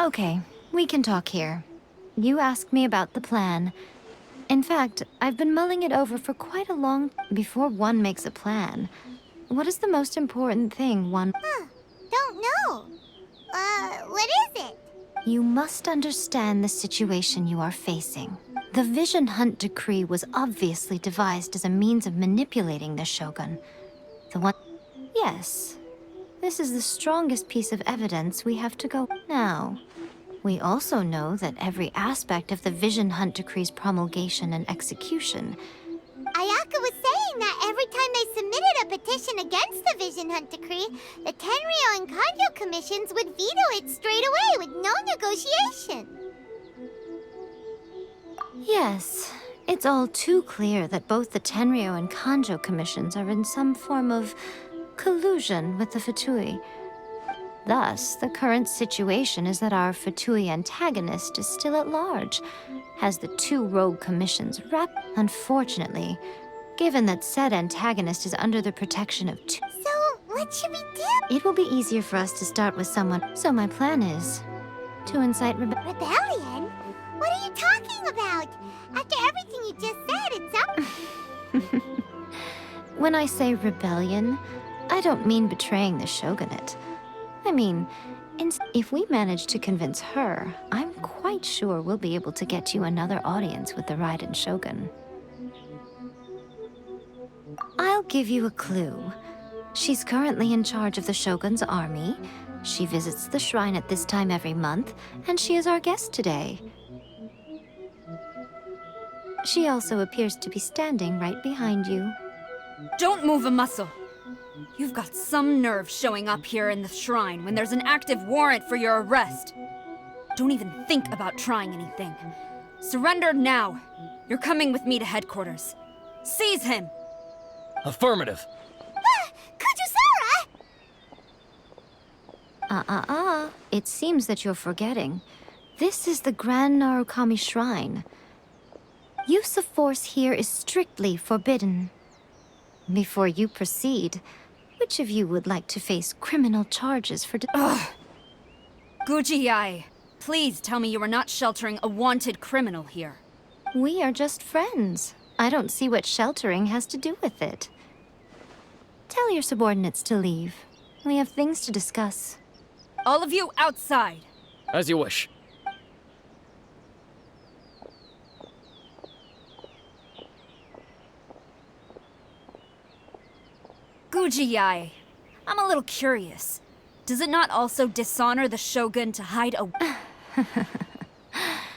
Okay, we can talk here. You asked me about the plan. In fact, I've been mulling it over for quite a long time. Before one makes a plan, what is the most important thing one... Don't know. What is it? You must understand the situation you are facing. The Vision Hunt Decree was obviously devised as a means of manipulating the Shogun. The one... Yes. This is the strongest piece of evidence we have to go now. We also know that every aspect of the Vision Hunt Decree's promulgation and execution... Ayaka was saying that every time they submitted a petition against the Vision Hunt Decree, the Tenryou and Kanjo commissions would veto it straight away with no negotiation. Yes, it's all too clear that both the Tenryou and Kanjo commissions are in some form of collusion with the Fatui. Thus, the current situation is that our Fatui antagonist is still at large, has the two rogue commissions wrapped. Unfortunately, given that said antagonist is under the protection of two... So, what should we do? It will be easier for us to start with someone. So my plan is to incite Rebellion? What are you talking about? After everything you just said, it's up... When I say rebellion, I don't mean betraying the shogunate. I mean, if we manage to convince her, I'm quite sure we'll be able to get you another audience with the Raiden Shogun. I'll give you a clue. She's currently in charge of the Shogun's army. She visits the shrine at this time every month, and she is our guest today. She also appears to be standing right behind you. Don't move a muscle. You've got some nerve showing up here in the shrine when there's an active warrant for your arrest. Don't even think about trying anything. Surrender now. You're coming with me to headquarters. Seize him! Affirmative. Kujusara! It seems that you're forgetting. This is the Grand Narukami Shrine. Use of force here is strictly forbidden. Before you proceed, which of you would like to face criminal charges for... Ugh! Guji-ai, please tell me you are not sheltering a wanted criminal here. We are just friends. I don't see what sheltering has to do with it. Tell your subordinates to leave. We have things to discuss. All of you outside! As you wish. Guji-ai, I'm a little curious. Does it not also dishonor the Shogun to hide a...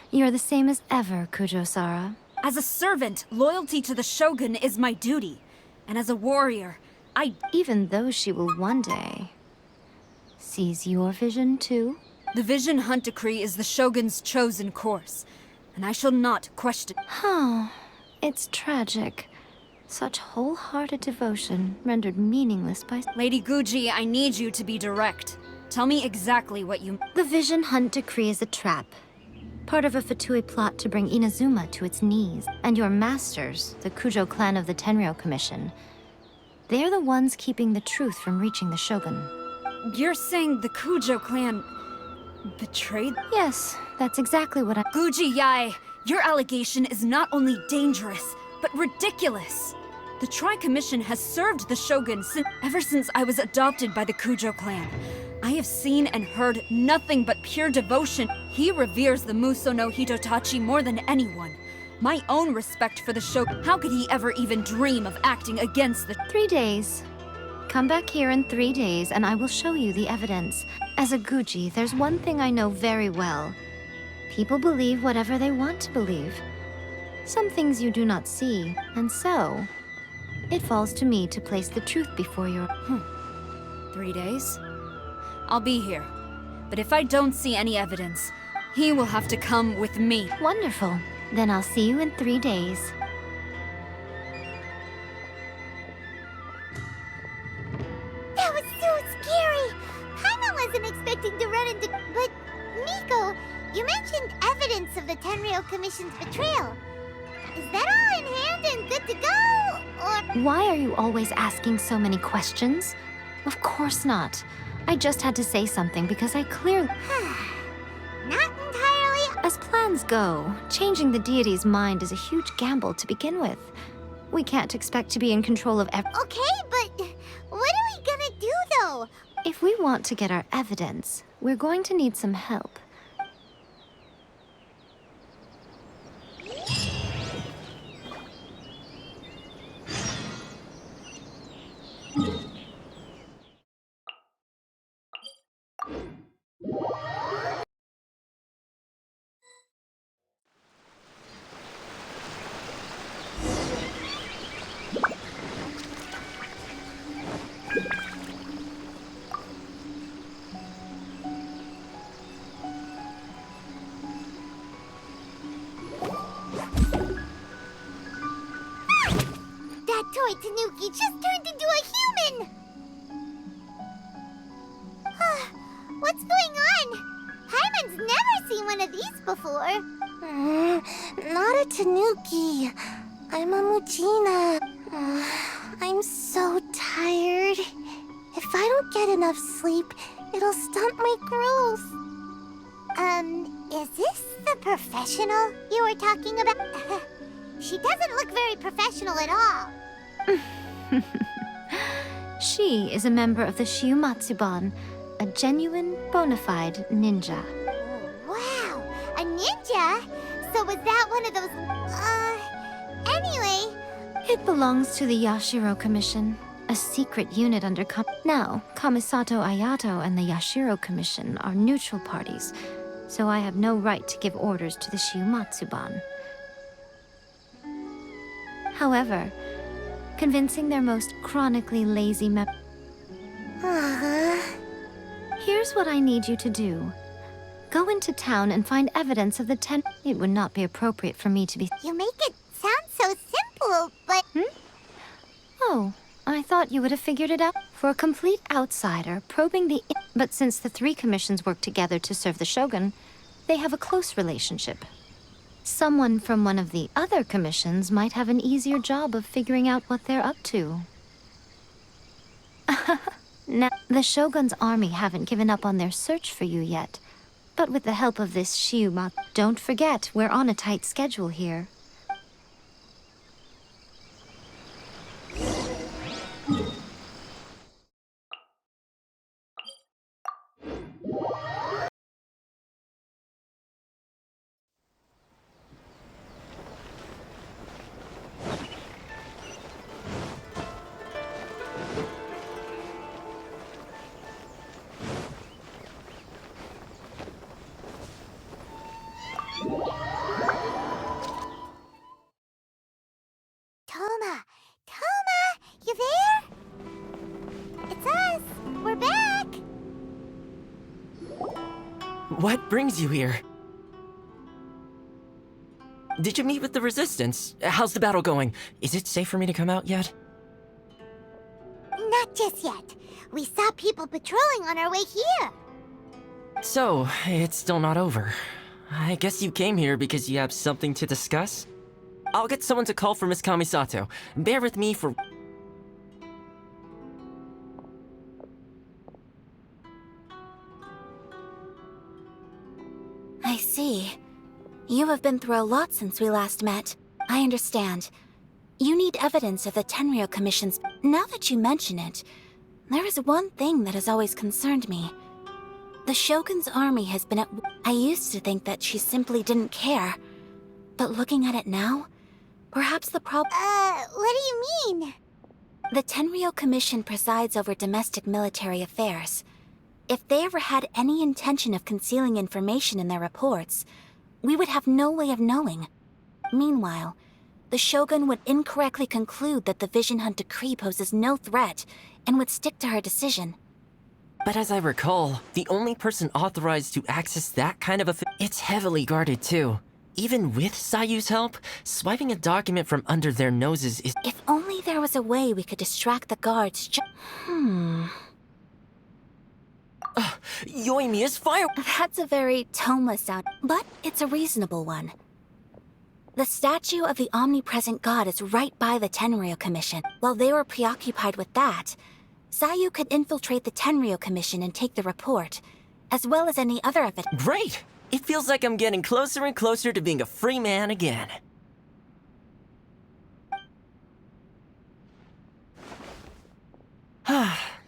You're the same as ever, Kujo-sara. As a servant, loyalty to the Shogun is my duty. And as a warrior, Even though she will one day seize your vision too? The Vision Hunt Decree is the Shogun's chosen course, and I shall not question... Oh, it's tragic. Such wholehearted devotion rendered meaningless by... Lady Guji, I need you to be direct. Tell me exactly what you... The Vision Hunt Decree is a trap. Part of a Fatui plot to bring Inazuma to its knees. And your masters, the Kujo clan of the Tenryou Commission. They're the ones keeping the truth from reaching the Shogun. You're saying the Kujo clan... betrayed? Yes, that's exactly what I... Guji-ai, your allegation is not only dangerous, but ridiculous. The Tri-Commission has served the Shogun ever since I was adopted by the Kujo clan. I have seen and heard nothing but pure devotion. He reveres the Muso no Hitotachi more than anyone. My own respect for the Shogun. How could he ever even dream of acting against the... 3 days. Come back here in 3 days and I will show you the evidence. As a Guji, there's one thing I know very well. People believe whatever they want to believe. Some things you do not see, and so... it falls to me to place the truth before your... 3 days? I'll be here. But if I don't see any evidence, he will have to come with me. Wonderful. Then I'll see you in 3 days. That was so scary! Paimon wasn't expecting to run into... But, Miko, you mentioned evidence of the Tenryou Commission's betrayal. Is that all in hand and good to go, or... Why are you always asking so many questions? Of course not. I just had to say something because I clearly... plans go, changing the deity's mind is a huge gamble to begin with. We can't expect to be in control of Okay, but what are we gonna do, though? If we want to get our evidence, we're going to need some help. That toy Tanuki just turned into a human! What's going on? Paimon's never seen one of these before. Not a Tanuki. I'm a Mujina. I'm so tired. If I don't get enough sleep, it'll stunt my growth. Is this the professional you were talking about? She doesn't look very professional at all. She is a member of the Shiumatsuban, a genuine, bona fide ninja. Wow, a ninja? So was that one of those... Anyway... It belongs to the Yashiro Commission, a secret unit under Now, Kamisato Ayato and the Yashiro Commission are neutral parties, so I have no right to give orders to the Shiumatsuban. However, convincing their most chronically lazy Here's what I need you to do. Go into town and find evidence of the It would not be appropriate for me to be... You make it sound so simple, but... Oh, I thought you would have figured it out. For a complete outsider, probing the... But since the three commissions work together to serve the Shogun, they have a close relationship. Someone from one of the other commissions might have an easier job of figuring out what they're up to. Now, the Shogun's army haven't given up on their search for you yet. But with the help of this Shiuma, don't forget, we're on a tight schedule here. Toma, you there? It's us. We're back. What brings you here? Did you meet with the Resistance? How's the battle going? Is it safe for me to come out yet? Not just yet. We saw people patrolling on our way here. So, it's still not over. I guess you came here because you have something to discuss? I'll get someone to call for Miss Kamisato. Bear with me for... I see. You have been through a lot since we last met. I understand. You need evidence of the Tenryou Commission's... Now that you mention it, there is one thing that has always concerned me. The Shogun's army has been at... I used to think that she simply didn't care. But looking at it now, perhaps the problem... What do you mean? The Tenryou Commission presides over domestic military affairs. If they ever had any intention of concealing information in their reports, we would have no way of knowing. Meanwhile, the Shogun would incorrectly conclude that the Vision Hunt decree poses no threat and would stick to her decision. But as I recall, the only person authorized to access that kind of it's heavily guarded too. Even with Sayu's help, swiping a document from under their noses is... If only there was a way we could distract the guards Yoimiya's fire... That's a very Toma sound, but it's a reasonable one. The statue of the omnipresent god is right by the Tenryou Commission. While they were preoccupied with that, Sayu could infiltrate the Tenryou Commission and take the report, as well as any other evidence. Great! It feels like I'm getting closer and closer to being a free man again.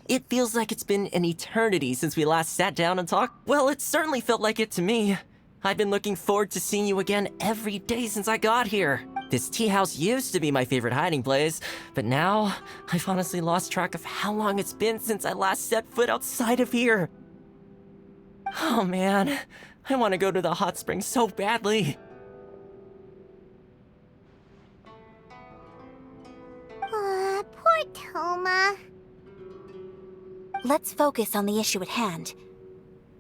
It feels like it's been an eternity since we last sat down and talked. Well, it certainly felt like it to me. I've been looking forward to seeing you again every day since I got here. This tea house used to be my favorite hiding place, but now I've honestly lost track of how long it's been since I last set foot outside of here. Oh man, I want to go to the hot springs so badly. Poor Toma. Let's focus on the issue at hand.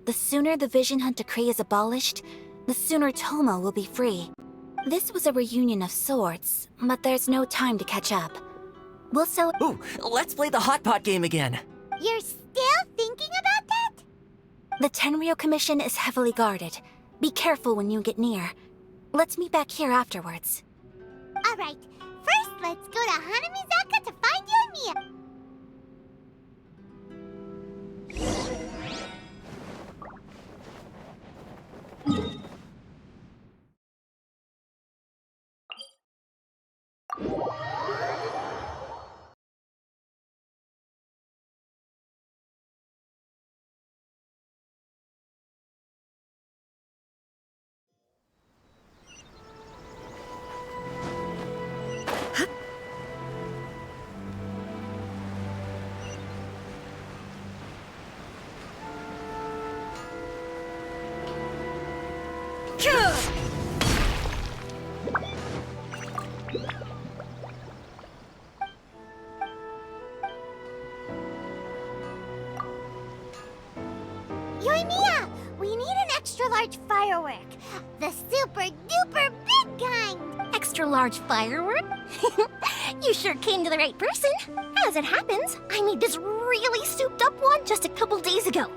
The sooner the Vision Hunt Decree is abolished, the sooner Toma will be free. This was a reunion of sorts, but there's no time to catch up. We'll celebrate. Ooh, let's play the hot pot game again. You're still thinking about that? The Tenryou Commission is heavily guarded. Be careful when you get near. Let's meet back here afterwards. Alright, first let's go to Hanamizaka to find Yoimiya. Yoimiya, we need an extra large firework. The super duper big kind. Extra large firework? You sure came to the right person. As it happens, I made this really souped up one just a couple days ago.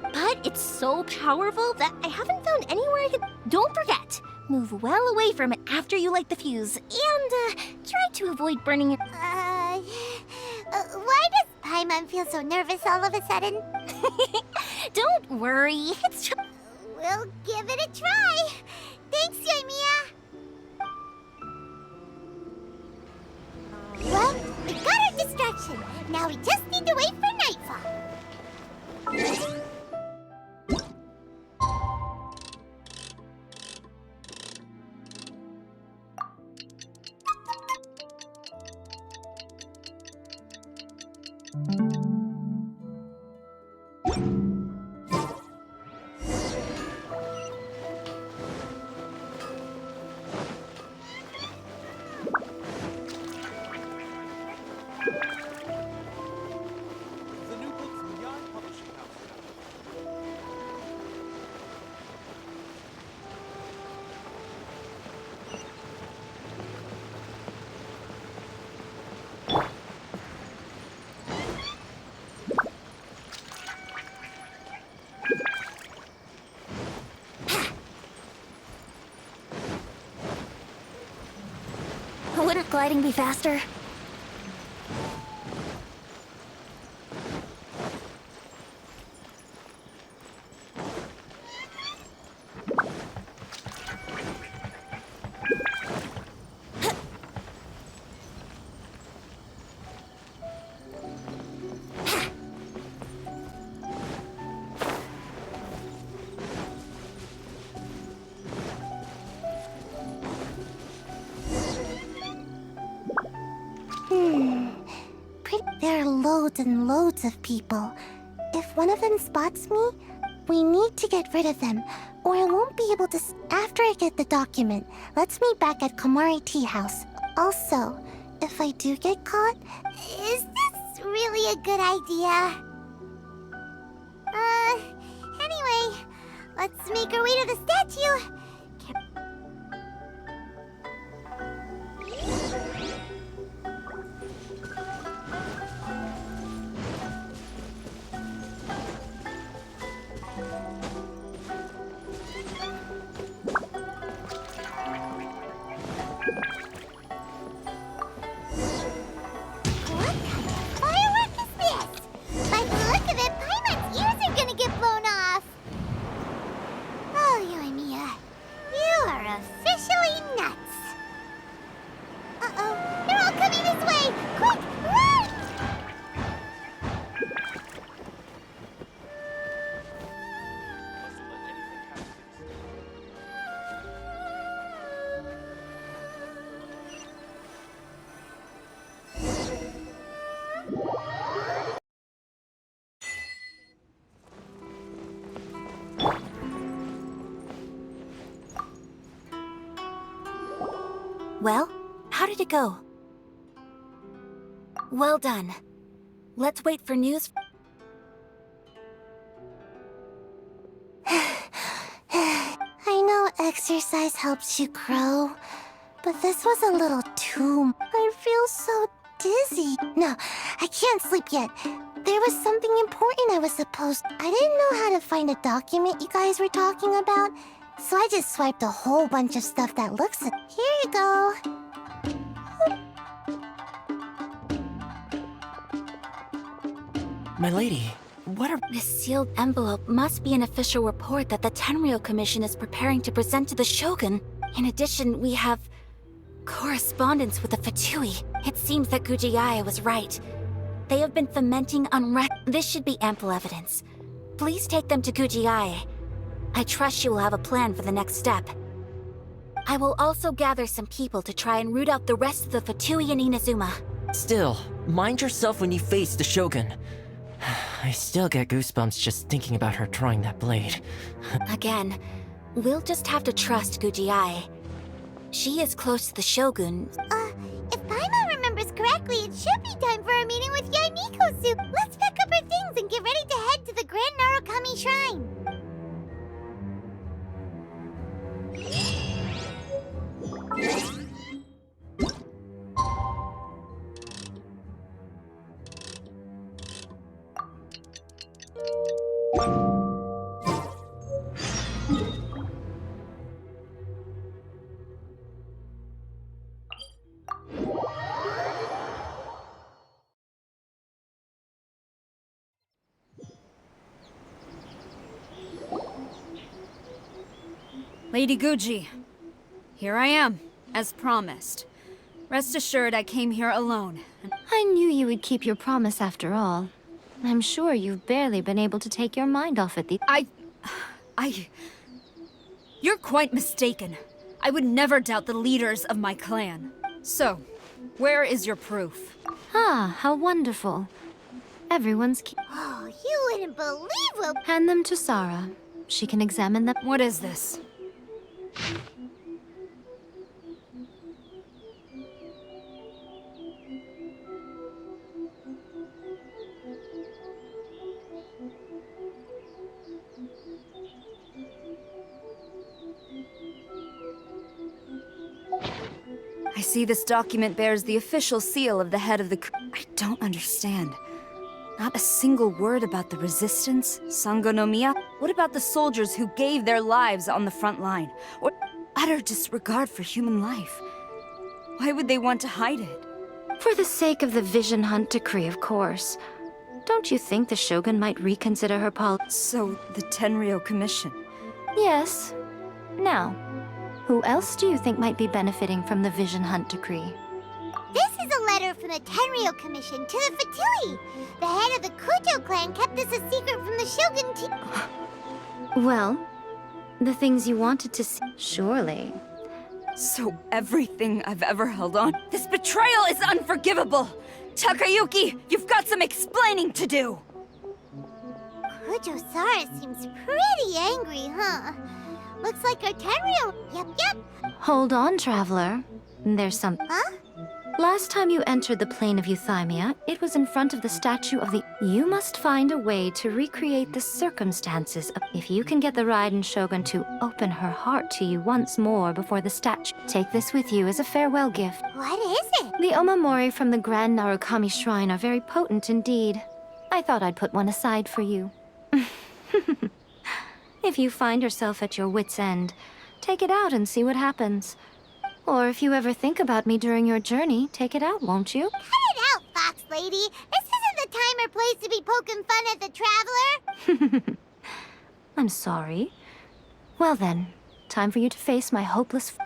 But it's so powerful that I haven't found anywhere I can... Don't forget, move well away from it after you light the fuse, and try to avoid burning your... Why does Paimon feel so nervous all of a sudden? Don't worry, it's just... We'll give it a try. Thanks, Yoimiya. Well, we got our distraction. Now we just need to wait for nightfall. The new book from Yarn Publishing House. Wouldn't gliding be faster? There are loads and loads of people. If one of them spots me, we need to get rid of them, or I won't be able to. After I get the document, let's meet back at Komari Tea House. Also, if I do get caught, is this really a good idea? Anyway, let's make our way to the statue. Oh, Well, how did it go? Well done. Let's wait for news. I know exercise helps you grow, but this was a little too... I feel so dizzy. No, I can't sleep yet. There was something important I was supposed... I didn't know how to find a document you guys were talking about, so I just swiped a whole bunch of stuff that looks... Here you go. My lady, what are... This sealed envelope must be an official report that the Tenryou Commission is preparing to present to the Shogun. In addition, we have correspondence with the Fatui. It seems that Gujiaya was right. They have been fomenting unrest. This should be ample evidence. Please take them to Gujiaya. I trust she will have a plan for the next step. I will also gather some people to try and root out the rest of the Fatui in Inazuma. Still, mind yourself when you face the Shogun. I still get goosebumps just thinking about her drawing that blade. Again, we'll just have to trust Gujiai. She is close to the Shogun. If Paimon remembers correctly, it should be time for a meeting with Yae Mikosu. Let's pack up our things and get ready to head to the Grand Narukami Shrine. Lady Guji, here I am, as promised. Rest assured I came here alone. I knew you would keep your promise after all. I'm sure you've barely been able to take your mind off it. You're quite mistaken. I would never doubt the leaders of my clan. So, where is your proof? Ah, how wonderful. Everyone's Oh, you wouldn't believe what... Hand them to Sarah. She can examine them. What is this? I see this document bears the official seal of the head of the... I don't understand. Not a single word about the resistance, Sango no Miya. What about the soldiers who gave their lives on the front line? Or utter disregard for human life? Why would they want to hide it? For the sake of the Vision Hunt decree, of course. Don't you think the Shogun might reconsider her policy? So, the Tenryou Commission. Yes. Now, who else do you think might be benefiting from the Vision Hunt decree? This is a letter from the Tenryou Commission to the Fatui. The head of the Kujo clan kept this a secret from the Shogun Well, the things you wanted to see. Surely. So everything I've ever held on... This betrayal is unforgivable! Takayuki, you've got some explaining to do! Kujo-Sara seems pretty angry, huh? Looks like our Tenryou... Yep. Hold on, Traveler. There's some... Huh? Last time you entered the plane of Euthymia, it was in front of the statue of the... You must find a way to recreate the circumstances. If you can get the Raiden Shogun to open her heart to you once more before the statue, take this with you as a farewell gift. What is it? The omamori from the Grand Narukami Shrine are very potent indeed. I thought I'd put one aside for you. If you find yourself at your wit's end, take it out and see what happens. Or if you ever think about me during your journey, take it out, won't you? Cut it out, Fox Lady. This isn't the time or place to be poking fun at the Traveler. I'm sorry. Well then, time for you to face my hopeless...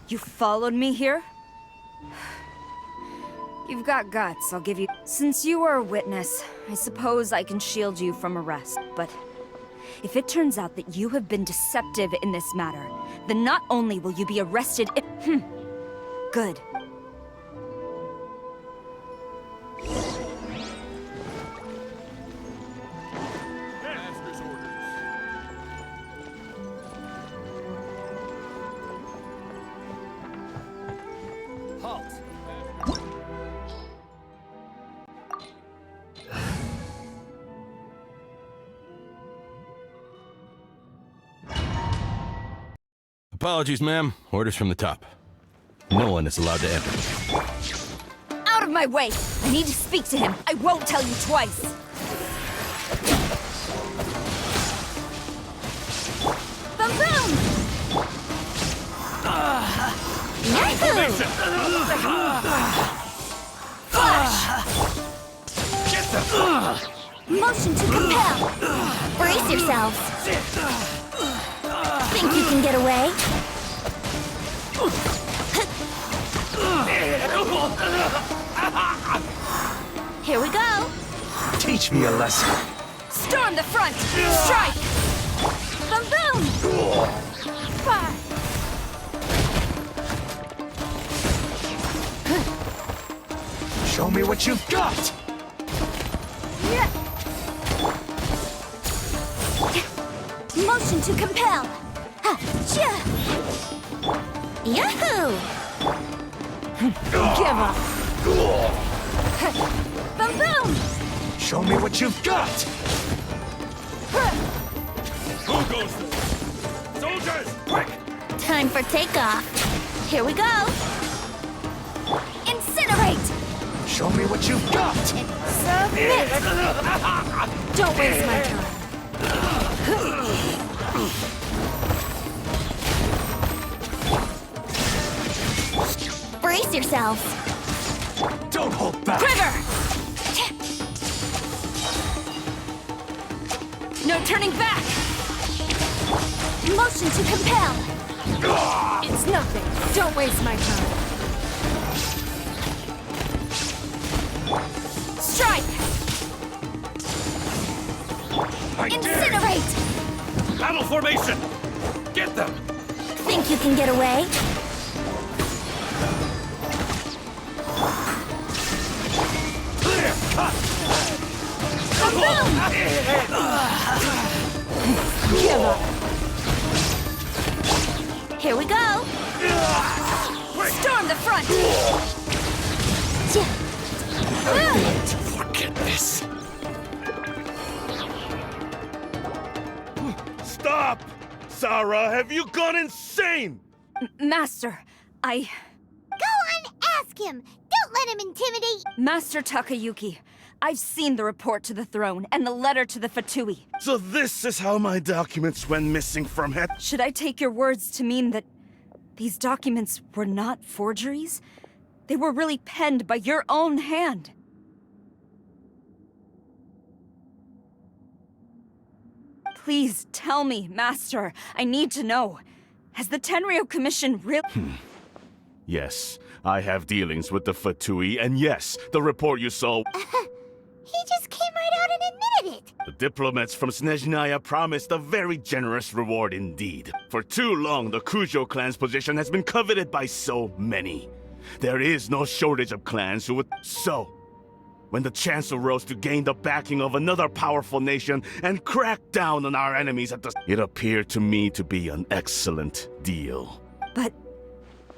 You followed me here? you've got guts, I'll give you... Since you are a witness, I suppose I can shield you from arrest, but... if it turns out that you have been deceptive in this matter, then not only will you be arrested Good. Master's orders. Halt! Apologies, ma'am. Orders from the top. No one is allowed to enter. Out of my way! I need to speak to him. I won't tell you twice. Boom boom! Motion to compel. Brace yourselves. Think you can get away? Here we go. Teach me a lesson. Storm the front! Strike! Boom boom. Fire. Show me what you've got. Motion to compel. Yahoo! Give up! Boom boom. Show me what you've got. Who goes there? Soldiers, quick! Time for takeoff. Here we go. Incinerate. Show me what you've got. Submit. Don't waste my time. Brace yourselves. Don't hold back. Trigger! No turning back! Motion to compel. It's nothing. Don't waste my time. Strike! Incinerate. Battle formation! Get them! Think you can get away? Clear! Cut! Boom! Give up! Here we go. Storm the front! Forget this. Stop! Sarah, have you gone insane? Master, Go on, ask him. Don't let him intimidate. Master Takayuki, I've seen the report to the throne and the letter to the Fatui. So this is how my documents went missing from it? Should I take your words to mean that these documents were not forgeries? They were really penned by your own hand. Please tell me, Master. I need to know. Has the Tenryo Commission really... Yes, I have dealings with the Fatui, and yes, the report you saw... He just came right out and admitted it. The diplomats from Snezhnaya promised a very generous reward indeed. For too long, the Kujo clan's position has been coveted by so many. There is no shortage of clans who would... So, when the chance arose to gain the backing of another powerful nation and crack down on our enemies at the... It appeared to me to be an excellent deal. But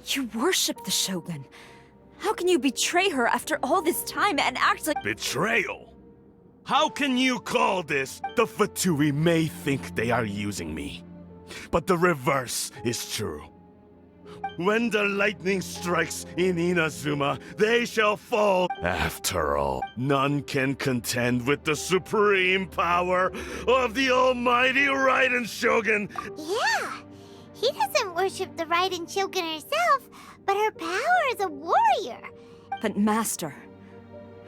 you worship the Shogun. How can you betray her after all this time and act like... Betrayal? How can you call this? The Fatui may think they are using me, but the reverse is true. When the lightning strikes in Inazuma, they shall fall. After all, none can contend with the supreme power of the almighty Raiden Shogun. Yeah. He doesn't worship the Raiden Shogun herself, but her power as a warrior. But Master,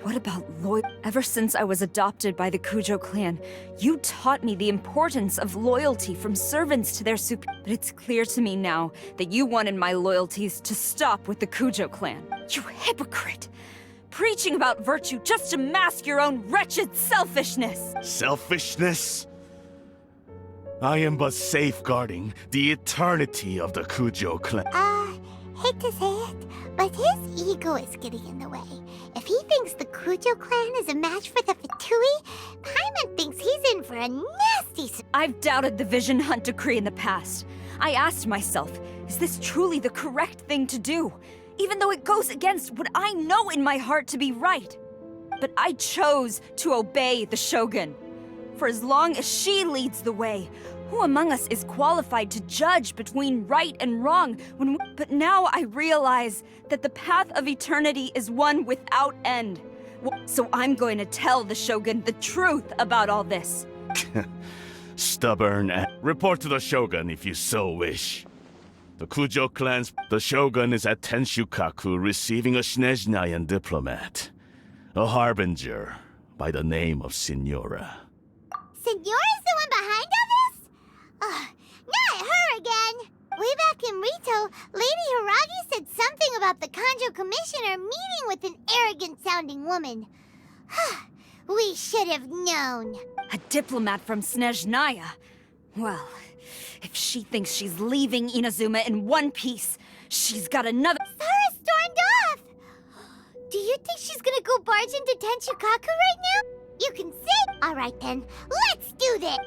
what about loyalty? Ever since I was adopted by the Kujo clan, you taught me the importance of loyalty from servants to their But it's clear to me now that you wanted my loyalties to stop with the Kujo clan. You hypocrite! preaching about virtue just to mask your own wretched selfishness. Selfishness? I am but safeguarding the eternity of the Kujo clan. Hate to say it, but his ego is getting in the way. If he thinks the Kujo clan is a match for the Fatui, Paimon thinks he's in for a nasty I've doubted the Vision Hunt decree in the past. I asked myself, is this truly the correct thing to do? Even though it goes against what I know in my heart to be right. But I chose to obey the Shogun. For as long as she leads the way, who among us is qualified to judge between right and wrong But now I realize that the path of eternity is one without end. So I'm going to tell the Shogun the truth about all this. Stubborn. Report to the Shogun if you so wish. The Kujo clan's... The Shogun is at Tenshukaku receiving a Snezhnayan diplomat. A harbinger by the name of Signora. Signora's the one behind all this? Not her again! Way back in Rito, Lady Hiragi said something about the Kanjo Commissioner meeting with an arrogant-sounding woman. We should have known. A diplomat from Snezhnaya. Well, if she thinks she's leaving Inazuma in one piece, she's got another— Sara stormed off! Do you think she's gonna go barge into Tenshukaku right now? You can sit? Alright then, let's do this!